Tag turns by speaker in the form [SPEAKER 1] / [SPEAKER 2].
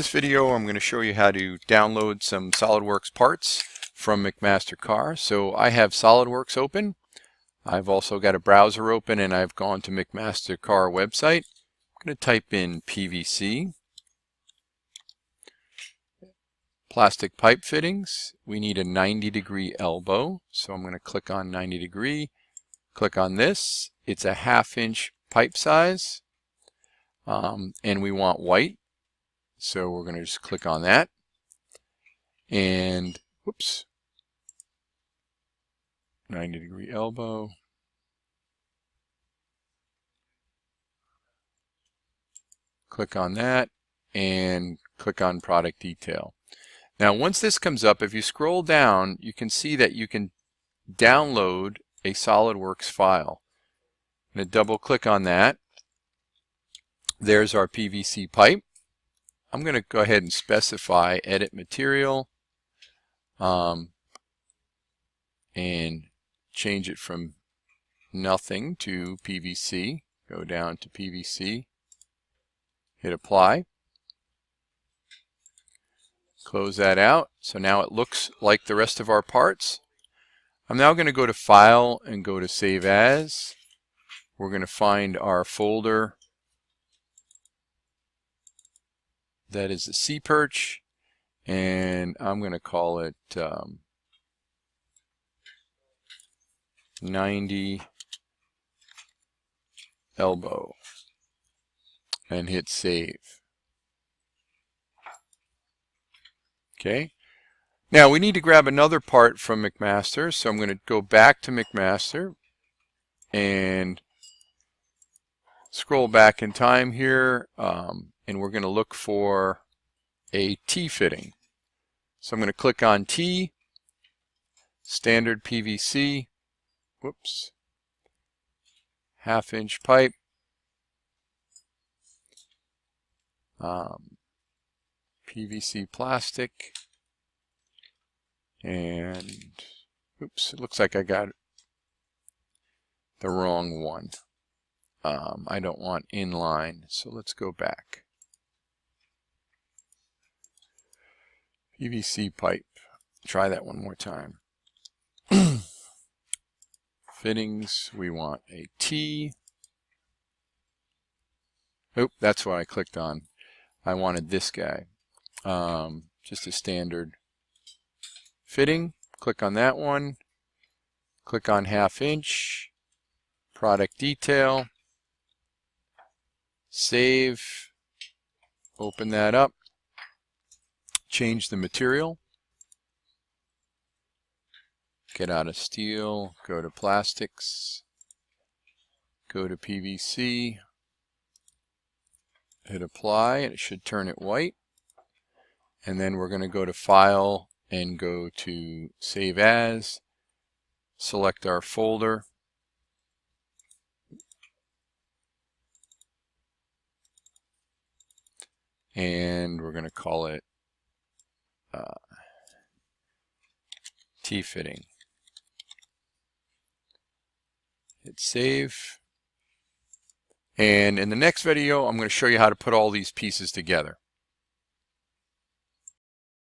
[SPEAKER 1] This video I'm going to show you how to download some SolidWorks parts from McMaster Car. So I have SolidWorks open. I've also got a browser open and I've gone to McMaster Car website. I'm going to type in PVC. Plastic pipe fittings. We need a 90-degree elbow. So I'm going to click on 90 degree. Click on this. It's a 1/2 inch pipe size. And we want white. So we're going to just click on that, and whoops, 90-degree elbow. Click on that and click on product detail. Now once this comes up, if you scroll down, you can see that you can download a SolidWorks file. I'm going to double click on that. There's our PVC pipe. I'm going to go ahead and specify edit material and change it from nothing to PVC. Go down to PVC, hit apply, close that out. So now it looks like the rest of our parts. I'm now going to go to File and go to Save As. We're going to find our folder that is the C Perch, and I'm going to call it 90 elbow, and hit save. Okay. Now we need to grab another part from McMaster, so I'm going to go back to McMaster and scroll back in time here. And we're going to look for a T fitting. So I'm going to click on T, standard PVC, whoops, 1/2 inch pipe, PVC plastic, and oops, it looks like I got the wrong one. I don't want inline, so let's go back. PVC pipe. Try that one more time. Fittings, we want a T. Oop, that's what I clicked on. I wanted this guy. Just a standard fitting. Click on that one. Click on 1/2 inch. Product detail. Save. Open that up. Change the material. Get out of steel. Go to plastics. Go to PVC. Hit apply, and it should turn it white. And then we're going to go to File and go to Save As. Select our folder. And we're going to call it T fitting. Hit save. And in the next video, I'm going to show you how to put all these pieces together.